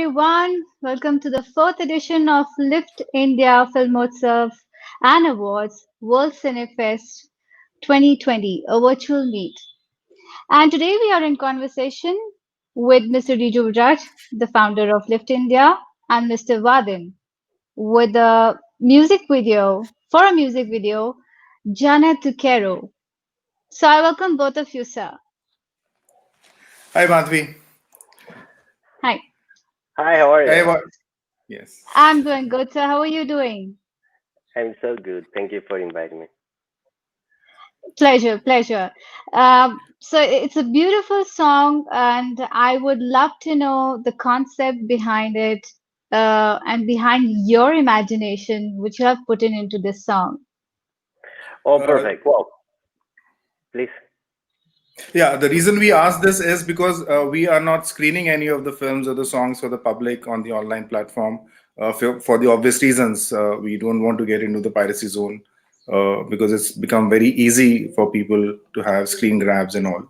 everyone. Welcome to the fourth edition of Lifft India Filmotsav and Awards World Cine Fest 2020, a virtual meet. And today we are in conversation with Mr. Raj, the founder of Lifft India, and Mr. Vadim with a music video, Jana to Quiero. So I welcome both of you, sir. Hi, Madhvi. Hi. Hi, how are Hey, you? what? Yes. I'm doing good, sir. How are you doing? I'm so good. Thank you for inviting me. Pleasure, pleasure. So it's a beautiful song, and I would love to know the concept behind it, and behind your imagination, which you have put into this song. Oh, Uh, perfect. Well, please. yeah, the reason we asked this is because we are not screening any of the films or the songs for the public on the online platform for the obvious reasons. We don't want to get into the piracy zone because it's become very easy for people to have screen grabs and all.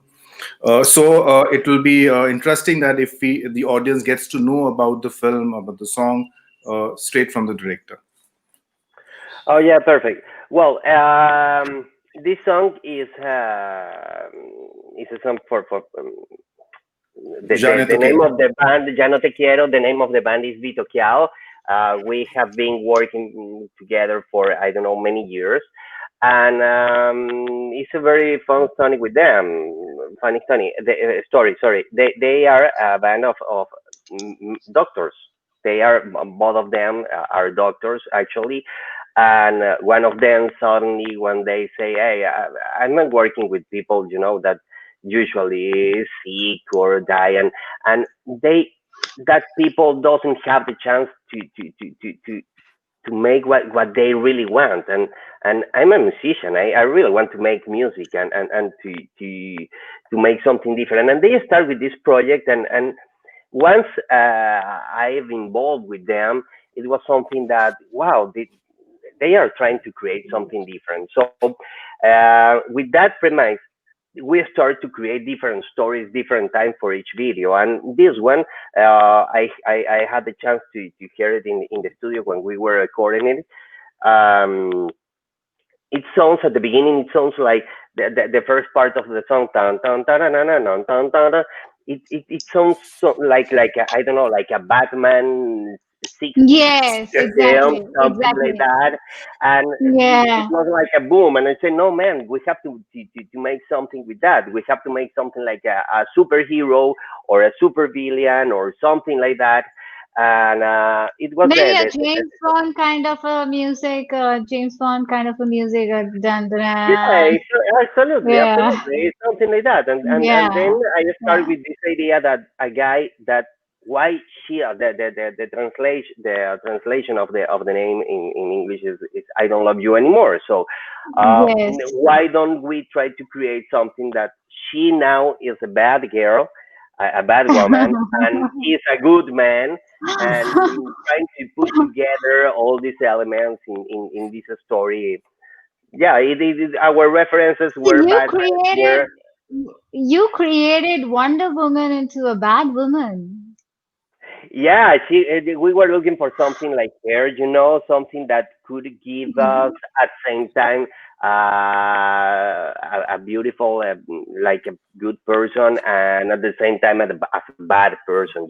So it will be interesting that if the audience gets to know about the film, about the song, straight from the director. Oh, yeah, perfect. Well, this song is a song for Janet, the okay. name of the band, Ya No Te Quiero. The name of the band is Bitoqueao. We have been working together for I don't know many years, and it's a very fun story with them. Funny story. Story. Sorry. They are a band of doctors. They are both of them are doctors actually, and one of them suddenly one day say, "Hey, I'm not working with people, that usually sick or die, and they that people doesn't have the chance to make what they really want, and I'm a musician. I really want to make music and to make something different, and they start with this project, and once I've involved with them, it was something that wow, they are trying to create something different. So with that premise, we start to create different stories, different time for each video. And this one, I had the chance to hear it in the studio when we were recording it. Um, it sounds at the beginning, it sounds like the first part of the song, tan, tan, tan, tan, tan, tan, tan, tan, tan. It sounds like I don't know, like a Batman 60s Yes, Yeah. film, exactly, something like exactly. that. And it Yeah. was like a boom. And I said, no, man, we have to make something with that. We have to make something like a superhero or a super villain or something like that. And it was Maybe a James Bond kind of a music, James Bond kind of a music, dun, dun, yeah, dun. absolutely, Yeah, absolutely. It's something like that. And then yeah, I started yeah. with this idea that a guy that why she the translation of the name in English is I don't love you anymore. So Yes. why don't we try to create something that she now is a bad girl, a bad woman, and he's a good man, and trying to put together all these elements in this story. Yeah, our references So were Batman, were you created Wonder Woman into a bad woman. yeah. We were looking for something like her, something that could give us Mhm. at the same time a beautiful, like a good person, and at the same time as a bad person,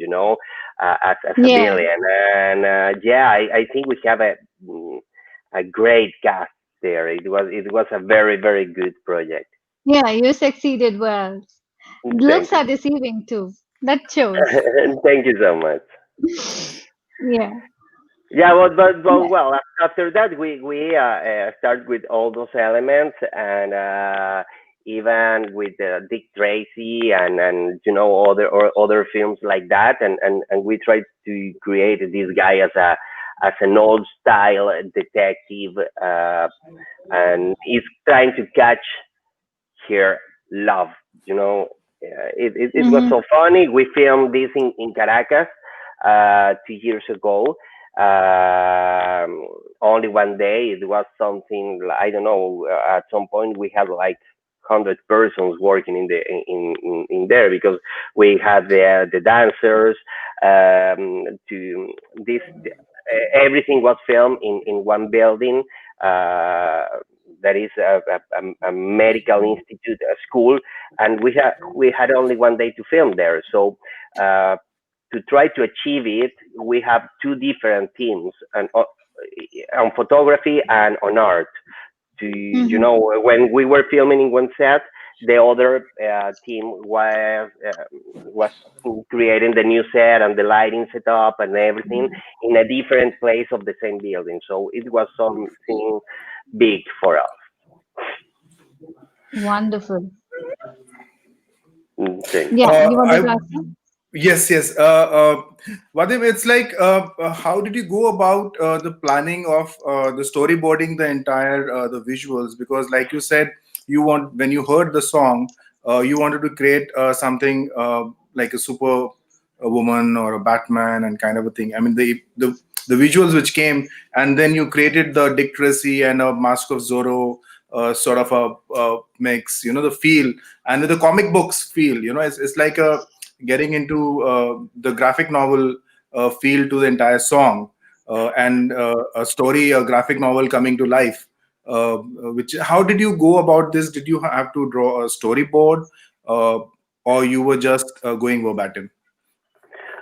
as a Yeah, villain. And yeah, I think we have a great cast there. It was a very very good project. yeah, you succeeded well. Looks Thank you. are deceiving too. That shows. Thank you so much. Yeah. Yeah, Yeah. well, after that, we start with all those elements, and even with Dick Tracy and other films like that, and we try to create this guy as an old style detective, and he's trying to catch her love. You know, it was Hmm. so funny. We filmed this in Caracas 2 years ago. Only one day. It was something I don't know. At some point, we had like 100 persons working in there, because we had the dancers, to this everything was filmed in one building. Uh, that is a medical institute, a school, and we had only one day to film there. So uh, to try to achieve it, we have two different teams, and on photography and on art. To Mm-hmm. when we were filming in one set, the other team was creating the new set and the lighting setup and everything in a different place of the same building. So it was something big for us. Wonderful. Thanks. Yeah, you wanted to I ask me? Yes, yes. Vadim, it's like, how did you go about the planning of the storyboarding the entire the visuals? Because, like you said, you want when you heard the song, you wanted to create something like a super a woman or a Batman and kind of a thing. I mean, the visuals which came, and then you created the Dick Tracy and a Mask of Zorro sort of a mix. You know, the feel and the comic books feel. You know, it's like a getting into the graphic novel feel to the entire song, and a story, a graphic novel coming to life. Which How did you go about this? Did you have to draw a storyboard, uh, or you were just going verbatim?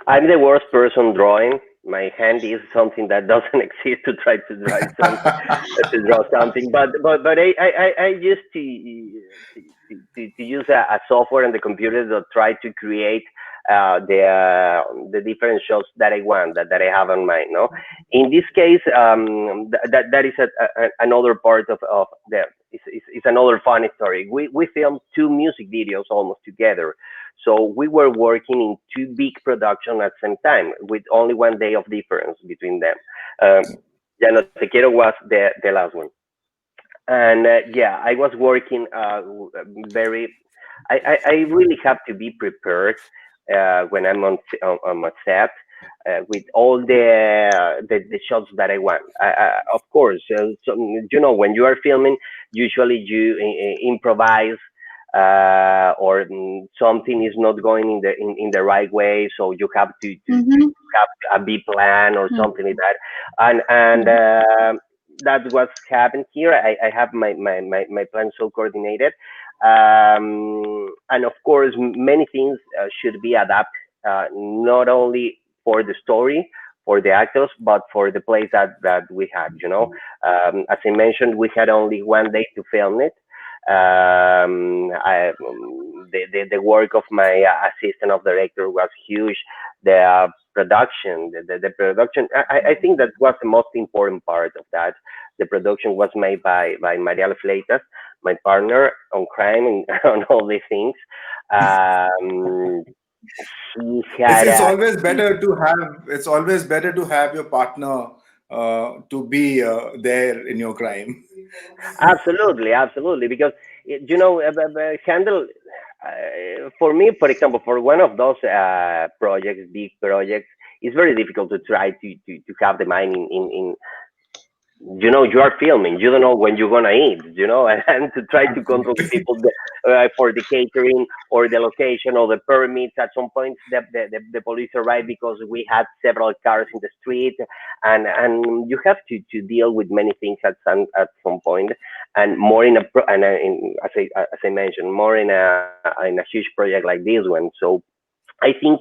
I'm the worst person drawing. My hand is something that doesn't exist to try to draw something, to draw something. But I used to use a software on the computer to try to create the different shots that I want, that I have on mind. No, in this case, that is another part of the. It's another funny story. We filmed two music videos almost together, so we were working in two big productions at the same time with only one day of difference between them. Ya no te quiero was the last one. And yeah, I was working very. I really have to be prepared when I'm on a set with all the shots that I want. Of course, so, when you are filming, usually you improvise, or something is not going in the right way, so you have to Mm-hmm. have a B plan or something like that, and Mm-hmm. that's what's happened here. I have my plan so coordinated, and of course, many things should be adapted, not only for the story, for the actors, but for the place that we had. As I mentioned, we had only one day to film it. The work of my assistant of director was huge. The production, the production. I think that was the most important part of that. The production was made by Maria Fleitas, my partner on crime and on all these things. Um, she It's had it's a always better to have it's always better to have your partner to be there in your crime. Absolutely, absolutely. Because handle for me, for example, for one of those projects, big projects, it's very difficult to try to have the mind in you are filming, you don't know when you're gonna eat, and to try to control the people for the catering or the location or the permits. At some point the police arrived because we had several cars in the street, and you have to deal with many things at some point, and more in as I mentioned, more in a huge project like this one. So I think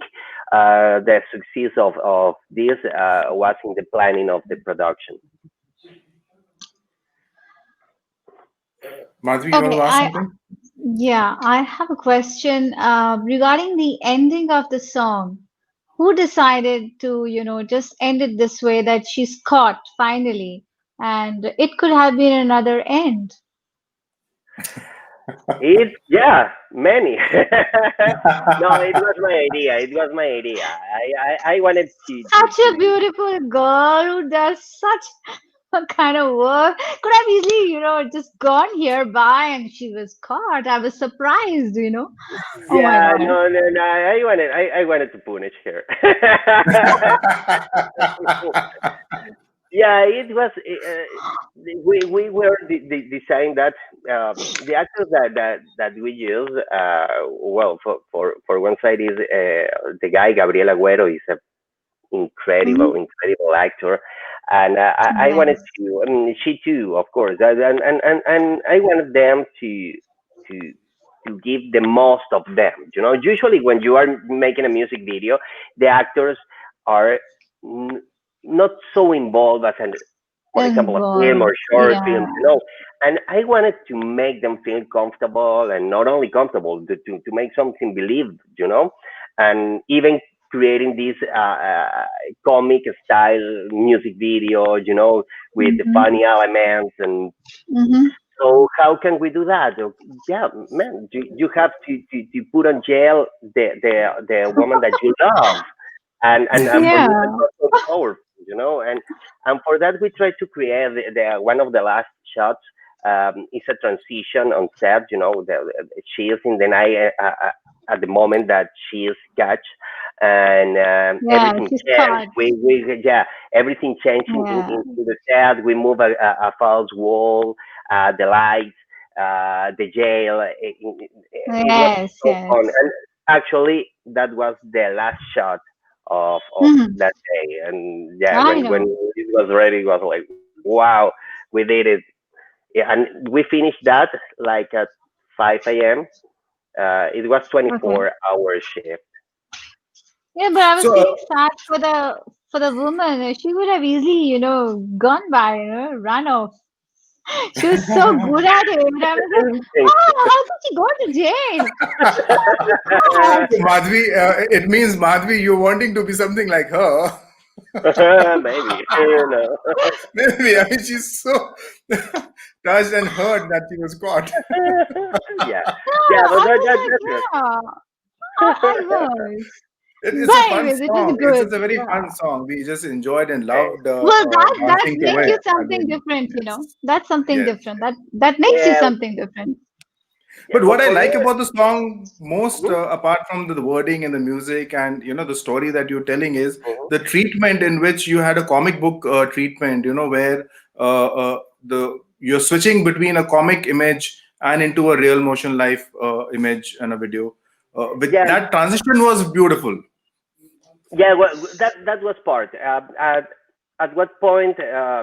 the success of this was in the planning of the production. Madhvi, you want Okay, to ask something? I have a question regarding the ending of the song. Who decided to, just end it this way that she's caught finally, and it could have been another end. Yeah, many. No, it was my idea. It was my idea. I wanted Such a beautiful girl who does such a kind of work could have easily, just gone here by and she was caught. I was surprised. Oh my yeah, God. no, no, no. I wanted to punish her. Yeah, it was. We were deciding that the actors that we use. Well, for one side is the guy Gabriel Agüero is a Hmm. incredible actor, and I wanted Yes. to. I mean, she too, of course, and I wanted them to to give the most of them. You know, usually when you are making a music video, the actors are n- not so involved as an, for example, a film or Involved. short Yeah. film, you know. And I wanted to make them feel comfortable, and not only comfortable, to make something believed, you know, and even creating this comic style music video, you know, with the Hmm. funny elements. And Hmm. so how can we do that? Yeah, man, you have to put on jail the woman that you love, and for Yeah. me that was so powerful, you know. And for that we try to create the one of the last shots is a transition on set, you know. She is in the night at the moment that she is catch, and Yeah. everything She's changed. caught. We yeah, everything changed Yeah. into the set. We move a false wall, the lights, the jail. It was Yes. so fun, Yes. and actually that was the last shot of Hmm. that day. And yeah, I when know. it was ready, it was like, wow, we did it. Yeah, and we finished that like at 5 a.m. It was Okay. 24 hour shift. Yeah, but I was So, feeling sad for the woman. She would have easily, gone by, run off. She was so good at it. And I was like, oh, how could she go to jail? Oh my so Madhvi, it means Madhvi, you're wanting to be something like her. Maybe, you God. know. Maybe. I mean, she's so touched and hurt that she was caught. Yeah, Yeah, yeah, but I was like, that's yeah, I was. It's a But fun anyways, it was song. good. It's a very Yeah. fun song. We just enjoyed and it. loved Well, that dancing to makes you it. I something mean, different, yes, That's something yes. different. That makes you Yeah, something different. yeah. But what I For me, like about the song most, mhm, apart from the wording and the music and the story that you're telling, is mhm. the treatment in which you had a comic book treatment. Where the you're switching between a comic image and into a real motion life image and a video. With Yeah, that transition was beautiful. yeah. Well, that was part. At what point,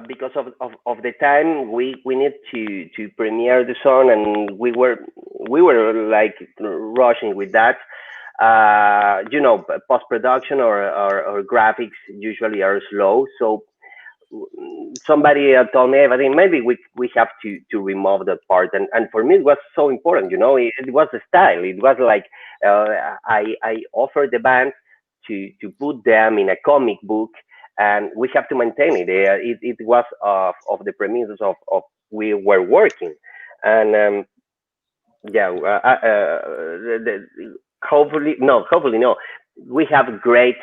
because of the time, we need to premiere the song, and we were like rushing with that. You know, post production or graphics usually are slow, so somebody told me, I think maybe we have to remove that part. And for me it was so important, you know. It was the style. It was like I offered the band to put them in a comic book, and we have to maintain it. It was of the premises of we were working. And yeah, hopefully no. We have great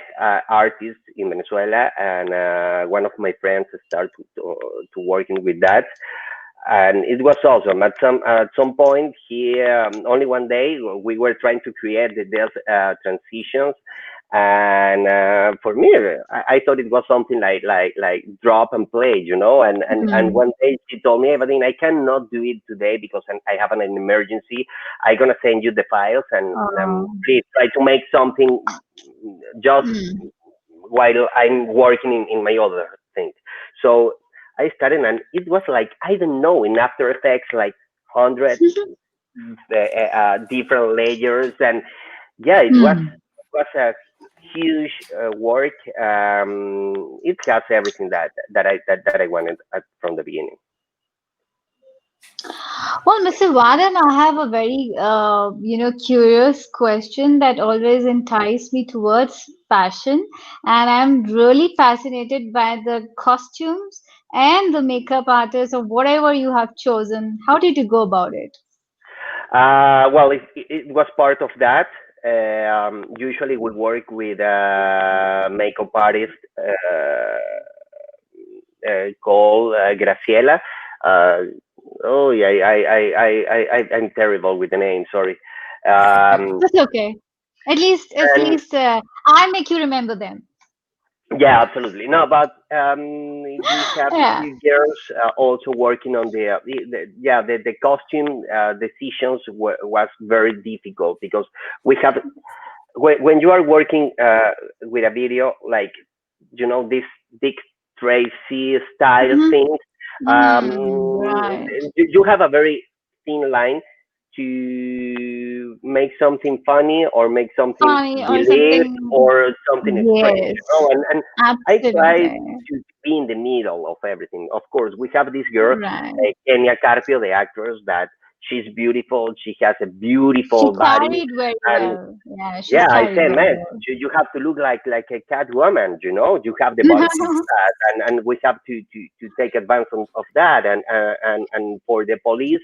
artists in Venezuela, and one of my friends started to working with that, and it was awesome. At some point, he only one day we were trying to create these transitions, and for me, I thought it was something like drop and play, you know. And Hmm. one day she told me, Everything, I cannot do it today because I have an emergency. I'm gonna send you the files, and Oh. please try to make something just Mm. while I'm working in my other thing. So I started, and it was like, I don't know, in After Effects, like 100 different layers. And yeah, Hmm. it was a huge work. It has everything that I wanted from the beginning. Well, Mr. Vadim, I have a very, curious question that always enticed me towards fashion, and I'm really fascinated by the costumes and the makeup artists or whatever you have chosen. How did you go about it? Well, it was part of that. Usually, we work with a makeup artist called Graciela. Uh, oh yeah, I'm terrible with the name. Sorry. Um, That's okay. At least and I make you remember them. Yeah, absolutely. No, but we have Yeah. two girls also working on the costume decisions was very difficult because we have when you are working with a video like this Dick Tracy style Mm-hmm. thing, Right. you have a very thin line to make something funny or make something Funny or believe something. or something strange, Yes. and I try Absolutely. to be in the middle of everything. Of course, we have this girl, Right. Kenya Carpio, the actress, that she's beautiful. She has a She beautiful body, carried very and well. Yeah, she's yeah, I carried say, very man, well. you have to look like a cat woman, you have the body for that, and we have to take advantage of that, and for the police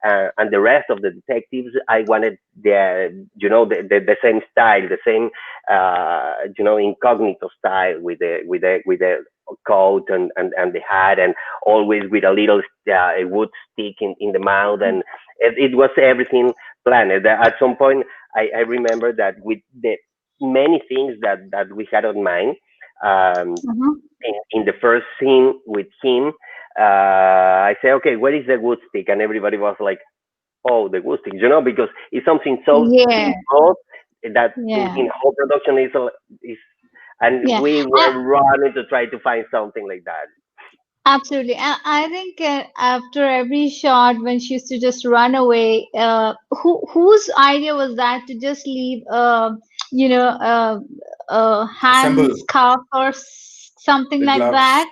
and the rest of the detectives, I wanted the same style, the same incognito style with the coat and the hat, and always with a little wood stick in the mouth, and it was everything planned. At some point I remember that with the many things that we had on mind, um, Mhm. in the first scene with him, I say, okay, where is the wood stick? And everybody was like, oh, the wood stick, because it's something so Yeah, simple that yeah, in whole production is and yeah. we were running to try to find something like that. Absolutely. I think after every shot, when she used to just run away, whose idea was that to just leave, a hand Assemble scarf or something the like gloves. that?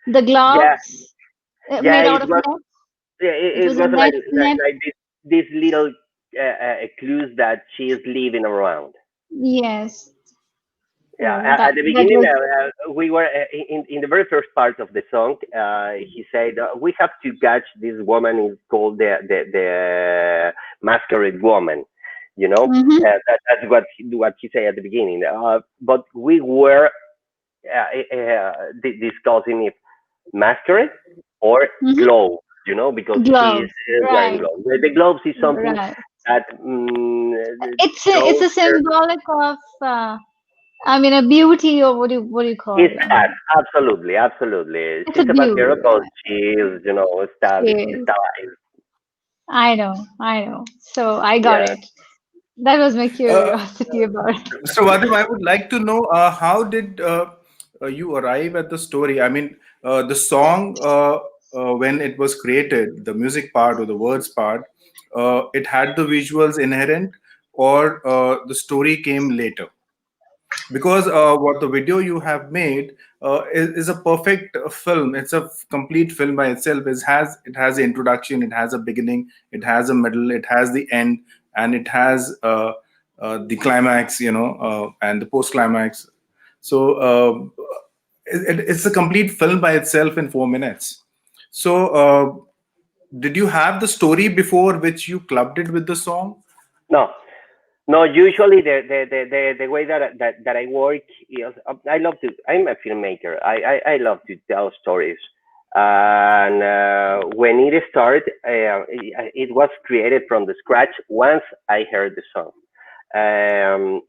The Yeah, gloves yeah, made out it of was. net. Yeah, It it was a was like net. this little clues that she is leaving around. Yes. Yeah, Oh, at the that beginning, was. we were in the very first part of the song. He said, "We have to catch this woman. Is called the masquerade woman." Mm-hmm, That's what he said at the beginning. But we were discussing if masquerade or mm-hmm. gloves. Because she's Gloves. wearing Right. gloves. The gloves is something Right. that It's shows a symbolic of I mean a beauty or what do you call it's it? I that mean absolutely, absolutely. it's a She's a bad beauty, girl because right? she's, Yes. style. I know. So I got Yeah. it. That was my Uh, curiosity about it. Mr. Vadim, I would like to know how did you arrive at the story? I mean, the song when it was created, the music part or the words part, it had the visuals inherent, or the story came later? Because what the video you have made is a perfect film. It's a complete film by itself. It has the introduction, it has a beginning, it has a middle, it has the end, and it has the climax, and the post climax. So it's a complete film by itself in 4 minutes. So did you have the story before which you clubbed it with the song? No, no. Usually the way that I work is I love to. I'm a filmmaker. I love to tell stories. And when it started, it was created from the scratch. Once I heard the song.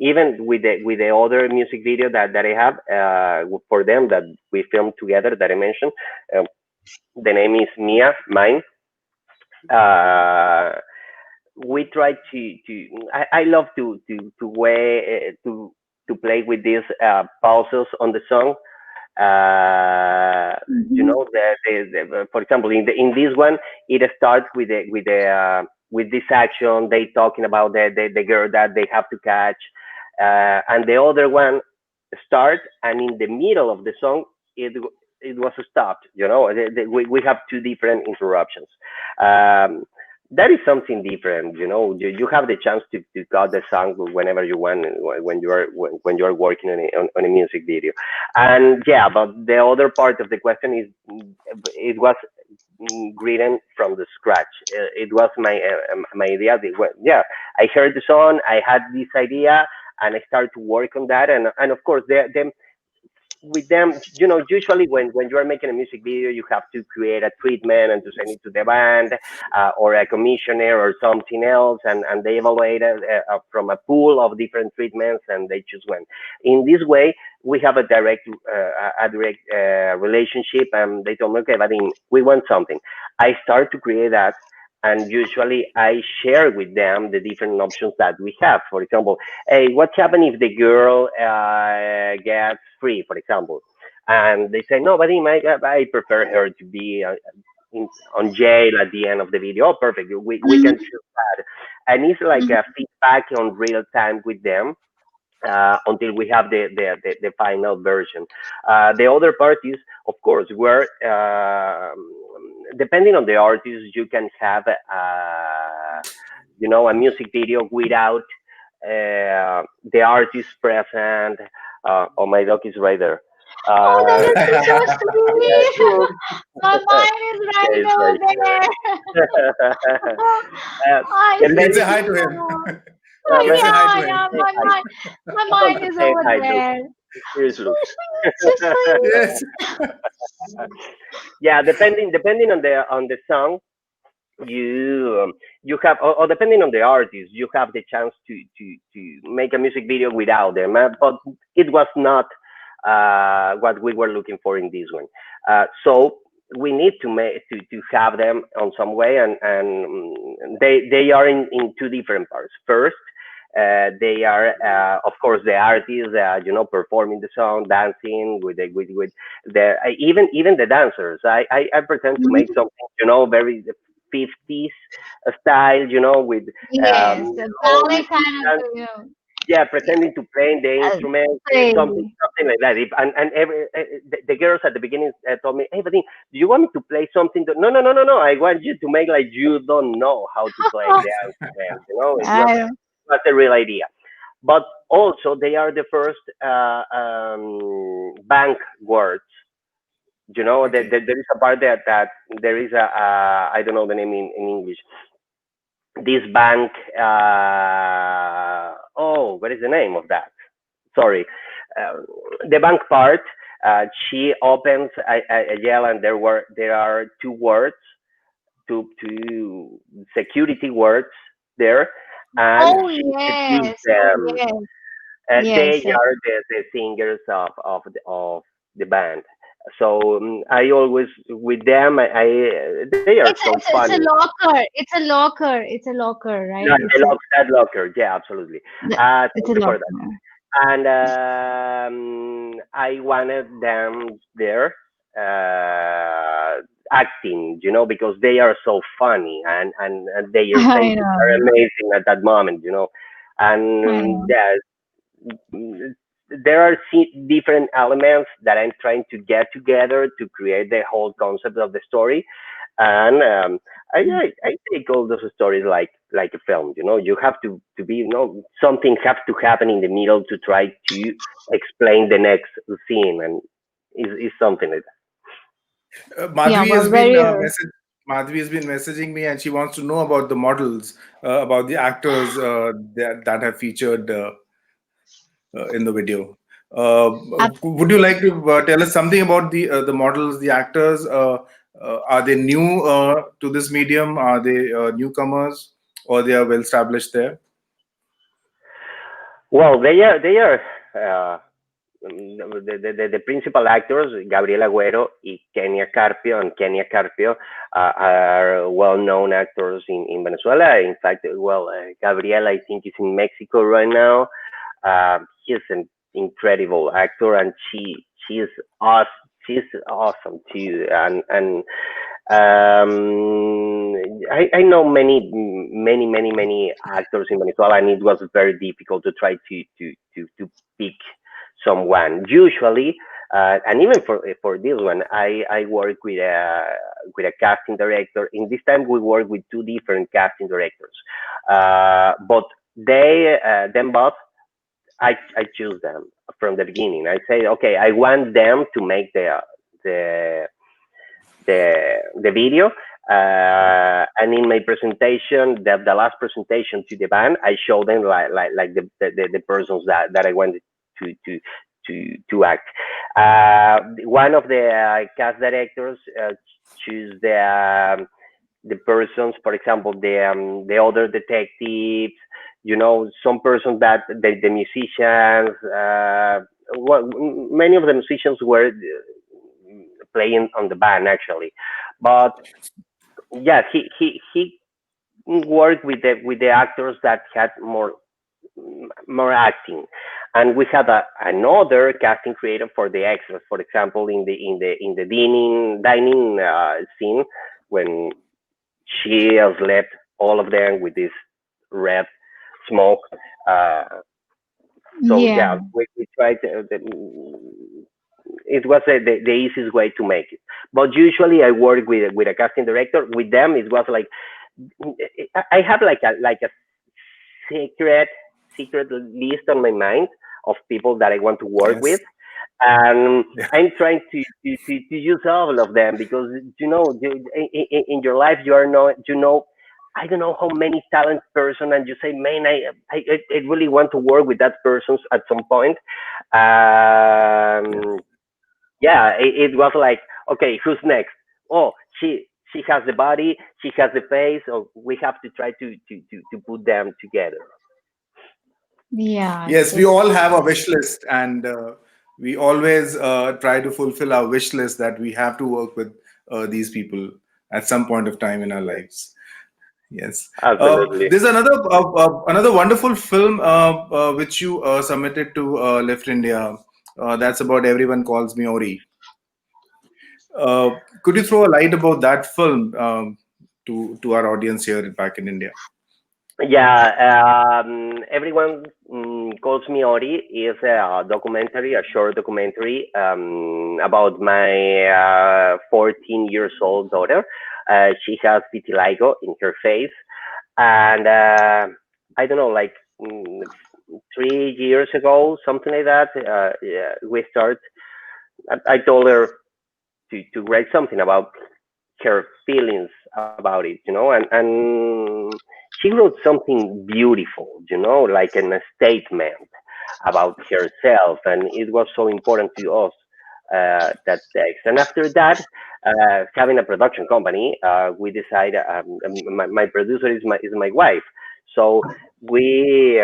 Even with the other music video that I have for them that we filmed together that I mentioned, um, the name is Mia, mine. Uh, we try I love to play with these pauses on the song. Hmm. For example, in this one, it starts with this action. They talking about the girl that they have to catch, and the other one start, and in the middle of the song, it was stopped. We have two different interruptions. Um, that is something different. You have the chance to cut the song whenever you want when you are working on a music video. And yeah, but the other part of the question is it was written from the scratch. It was my idea. Yeah, I heard the song, I had this idea, and I started to work on that. And of course, with them, usually when you are making a music video, you have to create a treatment and to send it to the band, or a commissioner or something else, and they evaluate from a pool of different treatments, and they choose one. In this way, we have a direct relationship, and they told me, okay, but we want something. I start to create that, and usually I share with them the different options that we have. For example, hey, what's happening if the girl gets free, for example? And they say, no, but I prefer her to be on jail at the end of the video. Oh, perfect. We can Mhm. choose that. And it's like a Mhm. feedback on real time with them, until we have the final version. The other parties, of course, were depending on the artist, you can have a music video without the artist present. Oh, my dog is right there. Oh, that Uh, is so yeah, sweet. My mind is yeah, right it's over right there. there. uh, I You can say depending, hi see to him. you. You can say hi to Yeah, him. yeah, say hi. my Come mind to is say over hi, look. there. Here's So look. sweet, so Yes. sweet. Yeah, depending on the song, you have, or depending on the artist, you have the chance to make a music video without them. But it was not what we were looking for in this one. So we need to have them on some way, and they are in two different parts. First, they are, of course, the artists, performing the song, dancing with the even the dancers. I pretend to make Mhm. something, very 50s style, with Yes, a all ballet kind of, musicians, yeah, pretending to play the uh, instrument, something crazy. something like that. And the girls at the beginning told me, hey, Vadim, do you want me to play something? No, no, no, no, no. I want you to make like you don't know how to play the instrument. It's not I, not the real idea. But also, they are the first bank words. Okay. There is a part that there is a, I don't know the name in English. This bank, what is the name of that? Sorry. Uh, the bank part, she opens a yell, and there are two words, two security words there, and oh she introduced yes, oh them. yes, They yes, yes. are the singers of the band. So I always with them. They are so It's a funny. locker. It's a locker. It's a locker, right? Yeah, It's a that locker. Yeah, absolutely. it's Thank a you for that. locker. And I wanted them there, acting, because they are so funny, and their I faces are know. amazing at that moment. I And know. yeah, mm, there are different elements that I'm trying to get together to create the whole concept of the story. And I take all those stories like a film. You have to be, something has to happen in the middle to try to explain the next scene, and is something like Yeah, Madhvi has well, been very Madhvi has been messaging me, and she wants to know about the models, about the actors that have featured in the video. Would you like to tell us something about the models, the actors? Are they new to this medium? Are they newcomers, or they are well established there? well, they are the principal actors, Gabriela Agüero y Kenia Carpio, and Kenia Carpio are well-known actors in Venezuela. In fact, well, Gabriela, I think, is in Mexico right now. She's an incredible actor, and she's awesome. She's awesome too, and I know many actors in Venezuela, and it was very difficult to try to pick someone. Usually, and even for this one, I work with a casting director. In this time, we work with two different casting directors, but them both, I choose them from the beginning. I say, okay, I want them to make the the video. And in my presentation, the last presentation to the band, I show them like the persons that I wanted to to act. One of the cast directors choose the persons, for example, the other detectives, some persons that the musicians, well, many of the musicians were playing on the band actually, but yeah, he worked with the actors that had more acting, and we had another casting creator for the extras. For example, in the dining scene when she has left all of them with this red smoke. Uh, so Yeah. yeah, we tried it was the easiest way to make it. But usually I work with a casting director. With them, it was like I have like a secret secret list on my mind of people that I want to work Yes. with, and Yeah. I'm trying to use all of them because in your life you are not I don't know how many talent person, and you say, man, I really want to work with that person at some point. Yeah. Um, yeah, it was like, okay, who's next? Oh, she has the body, she has the face, so we have to try to put them together. Yeah. Yes, we It's all have a wish list, and we always try to fulfill our wish list that we have to work with these people at some point of time in our lives. Yes. Absolutely. There's another wonderful film which you submitted to Left India. That's about Everyone Calls Me Ori. Could you throw a light about that film to our audience here back in India? Yeah, everyone calls me Ori is a documentary, a short documentary about my 14 years old daughter. She has vitiligo in her face, and I don't know, like 3 years ago, something like that. Yeah, we start. I told her to write something about her feelings about it, and she wrote something beautiful, like a statement about herself, and it was so important to us, that text. And after that, having a production company, we decided, my producer is my wife, so we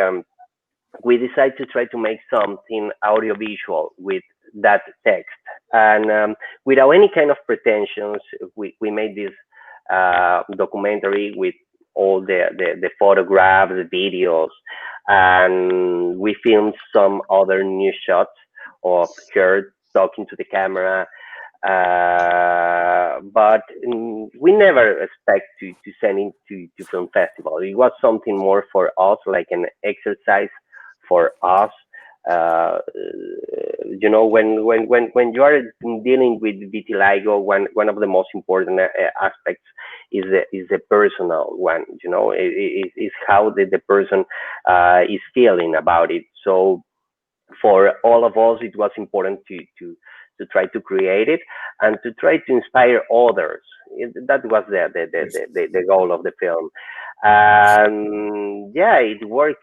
we decided to try to make something audiovisual with that text. And without any kind of pretensions, we made this documentary with all the photographs, the videos, and we filmed some other new shots of her talking to the camera. But we never expect to send it to film festival. It was something more for us, like an exercise for us. Uh, when you are dealing with vitiligo, one of the most important aspects is the personal one. Is how the person is feeling about it. So for all of us, it was important to try to create it and to try to inspire others. That was Yes. the goal of the film. And yeah, it worked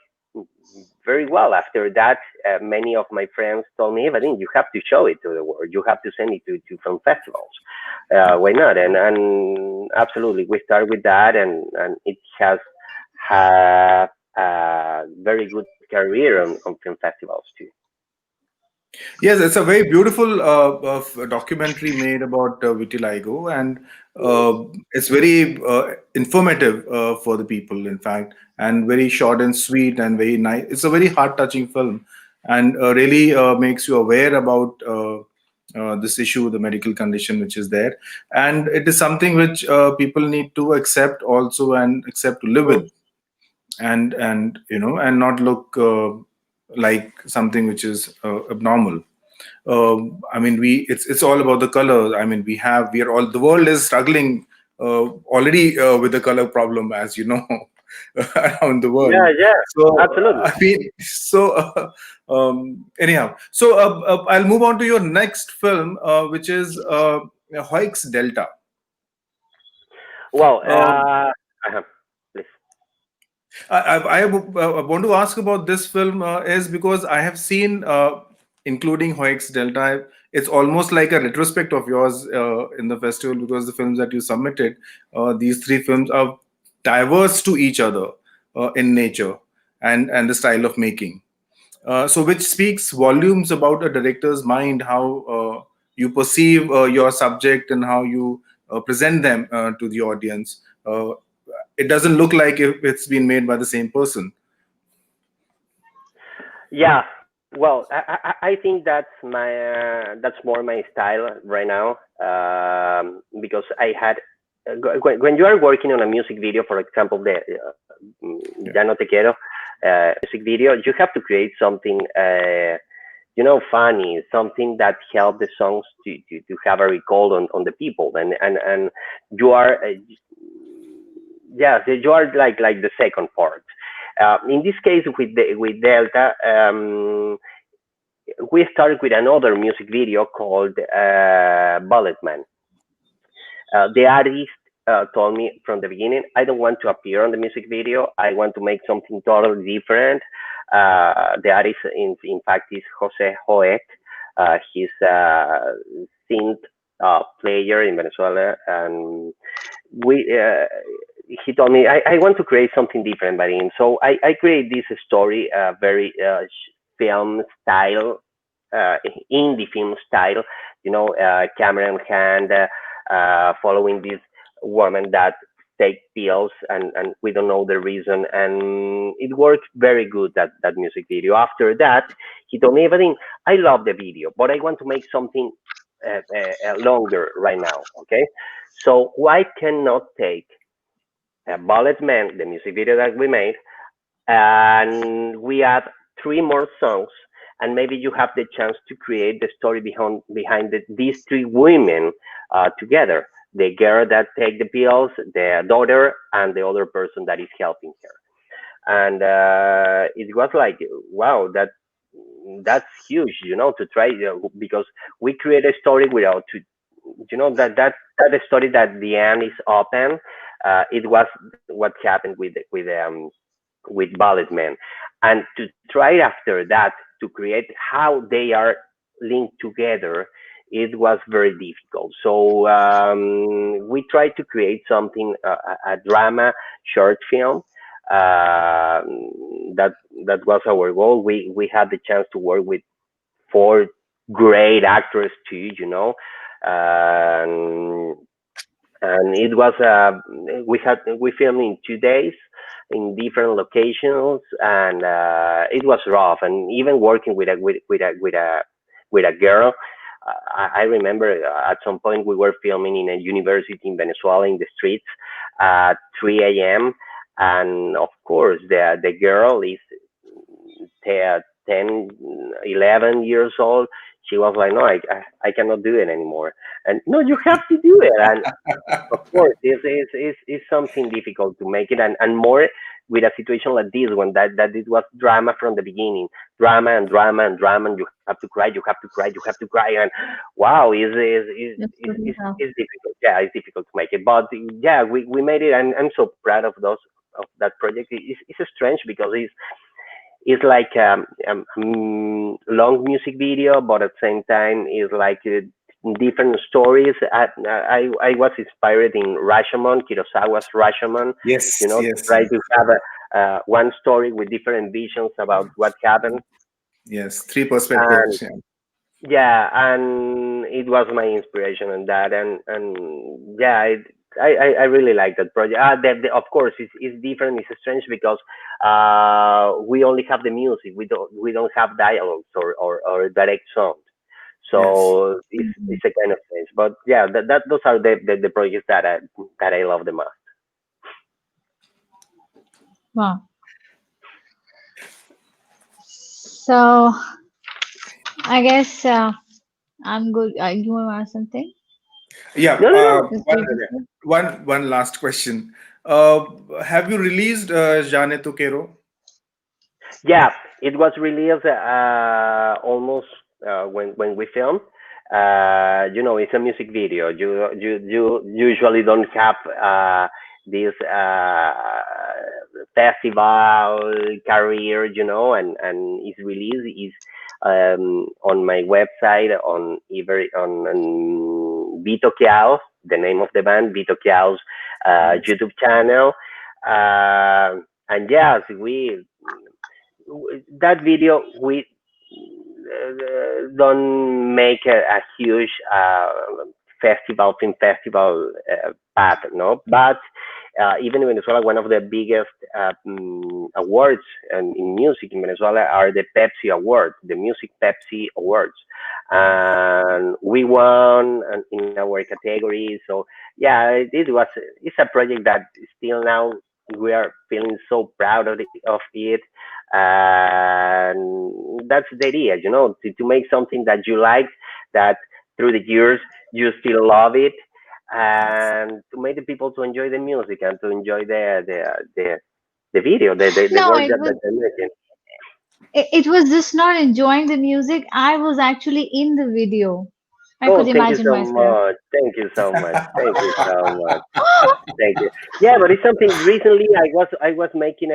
very well. After that, many of my friends told me, Vadim, you have to show it to the world. You have to send it to film festivals. Why not? And absolutely, we start with that, and it has had a very good career on film festivals too. Yes, it's a very beautiful documentary made about vitiligo, and it's very informative for the people, in fact, and very short and sweet and very nice. It's a very heart-touching film, and really makes you aware about this issue, the medical condition which is there, and it is something which people need to accept also and accept to live Mm. with, and and not look like something which is abnormal. I mean, it's all about the color. I mean, we are all the world is struggling already with the color problem, as you know, around the world. Yeah, yeah, So absolutely. I mean, so anyhow, so I'll move on to your next film, which is Hoix Delta. Well, Um, uh-huh. Please. I want to ask about this film is because I have seen. including Hoix Delta. It's almost like a retrospect of yours in the festival, because the films that you submitted, these three films are diverse to each other in nature and the style of making. So, which speaks volumes about a director's mind, how you perceive your subject and how you present them to the audience. It doesn't look like if it's been made by the same person. Yeah, well, I think that's more my style right now, because I had when you are working on a music video, for example, the Ya Yeah. no te quiero music video, you have to create something funny, something that help the songs to have a recall on the people, and you are yeah, so you are like the second part. In this case, with Delta, we started with another music video called Bullet Man. The artist told me from the beginning, I don't want to appear on the music video. I want to make something totally different. The artist, in fact, is Jose Joek. He's a synth player in Venezuela, and we he told me I want to create something different by him. So I create this story, very film style, indie film style, camera in hand, following this woman that take pills, and we don't know the reason, and it worked very good, that music video. After that, he told me, Vadim, I love the video, but I want to make something longer right now. Okay, so why cannot take Bullet Man, the music video that we made, and we add three more songs, and maybe you have the chance to create the story behind these three women together: the girl that take the pills, the daughter, and the other person that is helping her. And it was like, wow, that's huge, to try, because we create a story without to, that story that the end is open. It was what happened with Bullet Man, and to try after that to create how they are linked together, it was very difficult. So we tried to create something, a drama short film. Uh, that that was our goal. We had the chance to work with four great actors too, and it was we filmed in 2 days in different locations, and it was rough. And even working with a girl, I remember at some point we were filming in a university in Venezuela in the streets at 3 a.m. And of course the girl is 10, 11 years old. She was like, no, I cannot do it anymore. And no, you have to do it. And of course, it's something difficult to make it, and more with a situation like this one, that it was drama from the beginning, drama and drama and drama, and you have to cry, you have to cry, you have to cry, and wow, That's really tough. is difficult. Yeah, it's difficult to make it, but yeah, we made it, and I'm so proud of that project. It's strange because it's like long music video, but at the same time, it's like different stories. I was inspired in Rashomon, Kurosawa's Rashomon, Yes, to yes, try yes, to have one story with different visions about what happened. yes. Three And perspectives. Yeah. yeah, and it was my inspiration on that, and yeah, I really like that project. Of course, it's different. It's strange because we only have the music. We don't have dialogues or direct sound. Yes. So Mhm. it's a kind of strange. But yeah, those are the projects that I love the most. Wow. So I guess I'm good. You want to ask something? Yeah. No, no, no. Is One, there before? one last question. Have you released Jane Tu Quiero? Yeah, it was released almost when we filmed. It's a music video. You usually don't have this festival career, and its release is on my website, on either on Bitoqueao, the name of the band, Bitoqueao's Yes. YouTube channel. And yes, we that video we don't make a huge film festival path, no, but even in Venezuela, one of the biggest awards in music in Venezuela are the Pepsi Awards, the Music Pepsi Awards, and we won in our category. So yeah, it's a project that still now we are feeling so proud of it, and that's the idea, to make something that you like, that through the years you still love it, Yes. and to make the people to enjoy the music and to enjoy the video, the No, work that they're making. it was just not enjoying the music. I was actually in the video. I Oh, could thank you imagine so myself. much. Thank you so much. Thank you so much. Thank you. Yeah, but it's something. Recently, I was making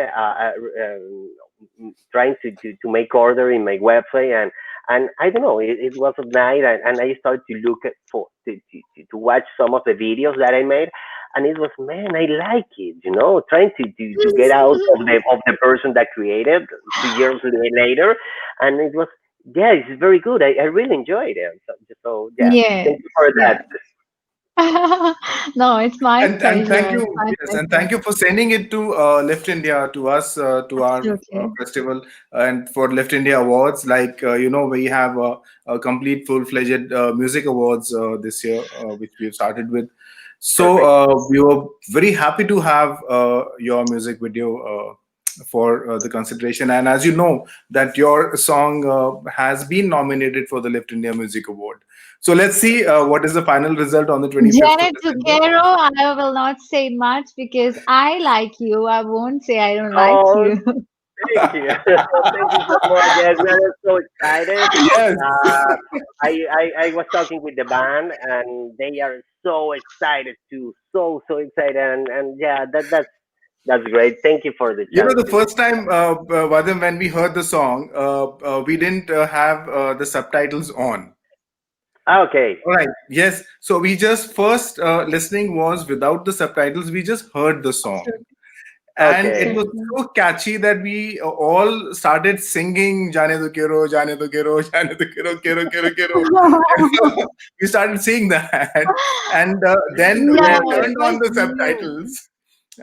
trying to make order in my website, and I don't know. It was at night, and I started to look at for to watch some of the videos that I made, and it was, man, I like it. Trying to get out of the person that created 2 years later, and it was, yeah, it's very good. I really enjoyed it. So yeah, Yes, thank you for that. yes. No, it's my And thank pleasure. you, It's my yes, and pleasure. thank you for sending it to Lift India, to us, to our Absolutely. festival, and for Lift India Awards. Like we have a complete full-fledged music awards this year, which we've started with. So Perfect. we were very happy to have your music video for the consideration. And as you know, that your song has been nominated for the Lift India Music Award. So let's see what is the final result on the 25th of Janet December. Zucchero, I will not say much because I like you. I won't say I don't like Oh, you. thank you. Thank you so much. Yes, we are so excited. Yes. Uh, I was talking with the band, and they are so excited too. So excited, and yeah, that's great. Thank you for the chance The to. first time, Vadim, when we heard the song, we didn't have the subtitles on. Okay, All right. Yes. So we just first listening was without the subtitles. We just heard the song, Absolutely. and it okay. was Absolutely. so catchy that we all started singing "Jaane do kero, Jaane do kero, Jaane do kero, kero kero kero." And so we started saying that, and then No, we it turned on was the you. subtitles,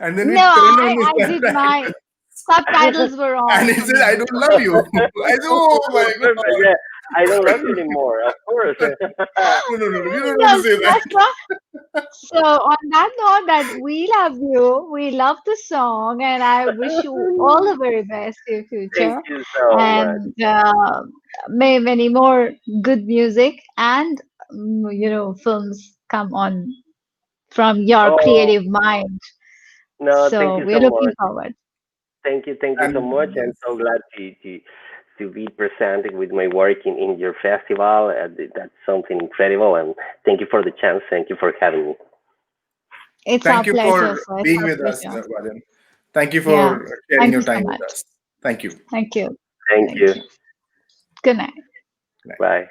and then we No, turned on I the did my subtitles, subtitles were and on it for said, "I me. don't love you." I said, "Oh my Perfect. god!" Yeah, I don't love you anymore. Of course. No, no, no, no. We don't want to No, say that. Lifft. So on that note, that we love you, we love the song, and I wish you all the very best in your Thank future, you so much. and may many more good music and films come on from your Oh creative mind. no, thank So you we're so looking much. forward. Thank you so And much. I'm yes. so glad to be presented with my work in your festival. That's something incredible, and thank you for the chance. Thank you for having me. It's our Thank you pleasure, for sir. It's being our with us, pleasure. Vadim. Thank you Yeah. for sharing Thank your you so time with much. us. Thank you. Thank you. Thank Thank you. you. Good night. Good night. Bye.